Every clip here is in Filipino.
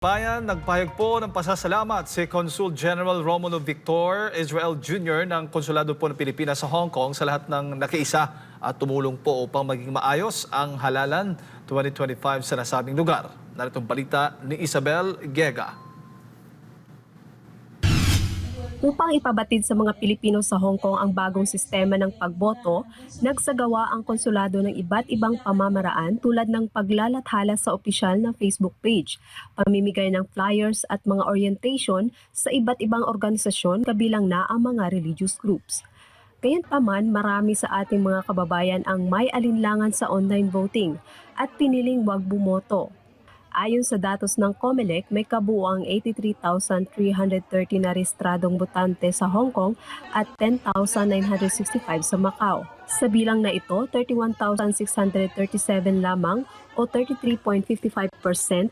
Bayan, nagpahayag po ng pasasalamat si Consul General Romulo Victor Israel Jr. ng Konsulado po ng Pilipinas sa Hong Kong sa lahat ng nakiisa at tumulong po upang maging maayos ang halalan 2025 sa nasabing lugar. Narito ang balita ni Isabel Gega. Upang ipabatid sa mga Pilipino sa Hong Kong ang bagong sistema ng pagboto, nagsagawa ang konsulado ng iba't ibang pamamaraan tulad ng paglalathala sa opisyal na Facebook page, pamimigay ng flyers at mga orientation sa iba't ibang organisasyon kabilang na ang mga religious groups. Gayunpaman, marami sa ating mga kababayan ang may alinlangan sa online voting at piniling wag bumoto. Ayon sa datos ng COMELEC, may kabuuang 83,330 na rehistradong botante sa Hong Kong at 10,965 sa Macau. Sa bilang na ito, 31,637 lamang o 33.55%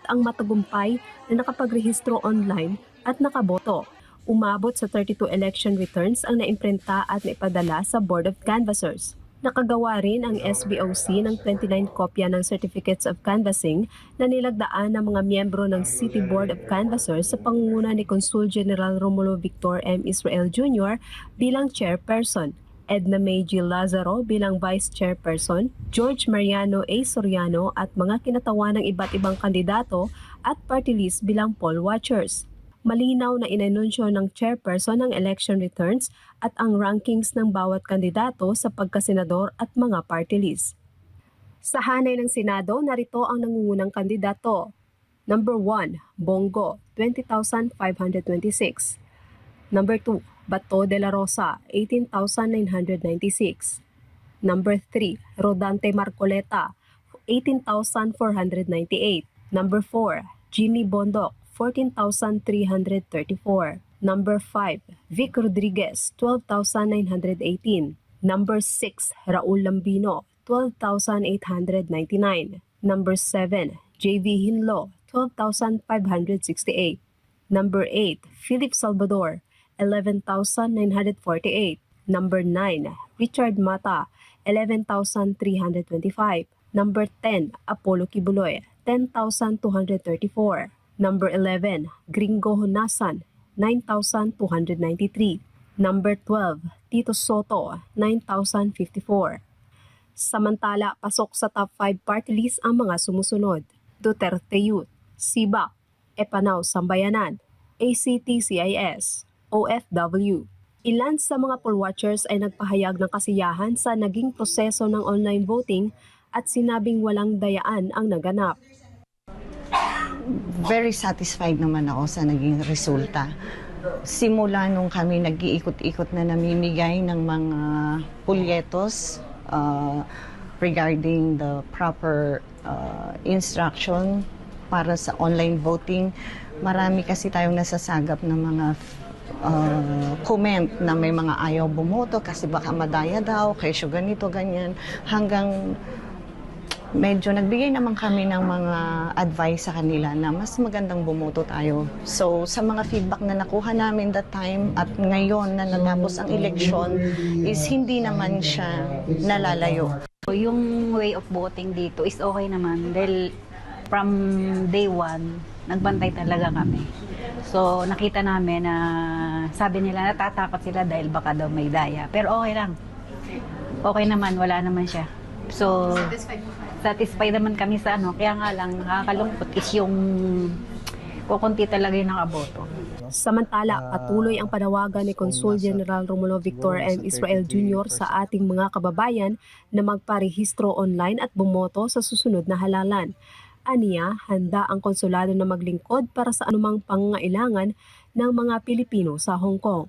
ang matagumpay na nakapagrehistro online at nakaboto. Umabot sa 32 election returns ang naimprinta at naipadala sa Board of Canvassers. Nakagawa rin ang SBOC ng 29 kopya ng Certificates of Canvassing na nilagdaan ng mga miyembro ng City Board of Canvassers sa pangunguna ni Consul General Romulo Victor M. Israel Jr. bilang chairperson, Edna May G. Lazaro bilang vice chairperson, George Mariano A. Soriano at mga kinatawa ng iba't ibang kandidato at party list bilang poll watchers. Malinaw na inanunsyo ng chairperson ng election returns at ang rankings ng bawat kandidato sa pagkasenador at mga party list. Sa hanay ng Senado, narito ang nangungunang kandidato. Number 1, Bongo, 20,526. Number 2, Bato de la Rosa, 18,996. Number 3, Rodante Marcoleta, 18,498. Number 4, Jimmy Bondoc, 14,334. Number 5, Vic Rodriguez, 12,918. Number 6, Raul Lambino, 12,899. Number 7, JV Hinlo, 12,568. Number 8, Philip Salvador, 11,948. Number 9, Richard Mata, 11,325. Number 10, Apollo Kibuloy, 10,234. Number 11, Gringo Honasan, 9,293. Number 12, Tito Soto, 9,054. Samantala, pasok sa top 5 party list ang mga sumusunod: Duterte Youth, SIBAC, Epanao Sambayanan, ACT-CIS, OFW. Ilan sa mga poll watchers ay nagpahayag ng kasiyahan sa naging proseso ng online voting at sinabing walang dayaan ang naganap. Very satisfied naman ako sa naging resulta. Simula nung kami nag-iikot-ikot na namimigay ng mga pulyetos regarding the proper instruction para sa online voting, marami kasi tayong nasasagap ng mga comment na may mga ayaw bumoto kasi baka madaya daw, kesyo ganito, ganyan, hanggang medyo nagbigay naman kami ng mga advice sa kanila na mas magandang bumoto tayo. So, sa mga feedback na nakuha namin that time at ngayon na natapos ang eleksyon is hindi naman siya nalalayo. Yung way of voting dito is okay naman dahil from day one, nagbantay talaga kami. So, nakita namin na sabi nila natatakot sila dahil baka daw may daya. Pero okay lang. Okay naman, wala naman siya. So, satisfied naman kami sa ano. Kaya nga lang, nakakalungkot is yung kukunti talaga yung nakaboto. Samantala, patuloy ang panawagan ni Consul General Romulo Victor M. Israel Jr. sa ating mga kababayan na magparehistro online at bumoto sa susunod na halalan. Aniya, handa ang konsulado na maglingkod para sa anumang pangangailangan ng mga Pilipino sa Hong Kong.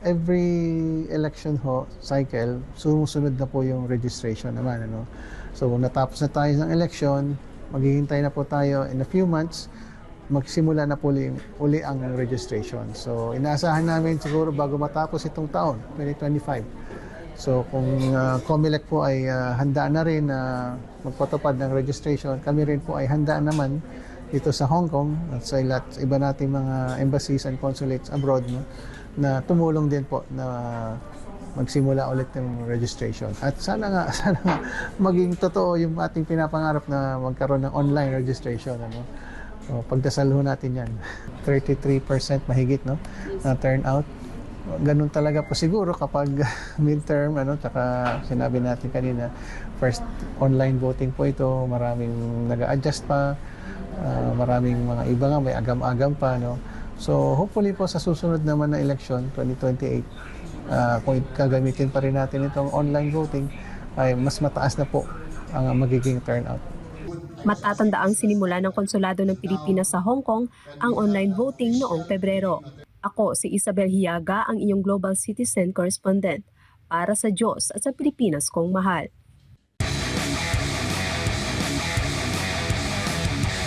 Every election cycle, sumusunod na po yung registration naman. Ano? So, natapos na tayo ng election, maghihintay na po tayo in a few months, magsimula na po uli ang registration. So, inaasahan namin siguro bago matapos itong taon, 2025. So, kung COMELEC po ay handa na rin na magpatupad ng registration, kami rin po ay handa naman dito sa Hong Kong at sa iba nating mga embassies and consulates abroad, no, na tumulong din po na magsimula ulit ng registration. At sana nga maging totoo yung ating pinapangarap na magkaroon ng online registration. Ano? So, pagdasal ho natin yan. 33% mahigit, no? Na turnout. Ganun talaga po siguro kapag midterm, tsaka sinabi natin kanina, first online voting po ito, maraming nag-a-adjust pa, maraming mga iba nga, may agam-agam pa, no? So, hopefully po sa susunod naman na election, 2028, kung gagamitin pa rin natin itong online voting, ay mas mataas na po ang magiging turnout. Matatandaang sinimula ng Konsulado ng Pilipinas sa Hong Kong ang online voting noong Pebrero. Ako si Isabel Hiaga, ang iyong Global Citizen Correspondent. Para sa Diyos at sa Pilipinas kong mahal.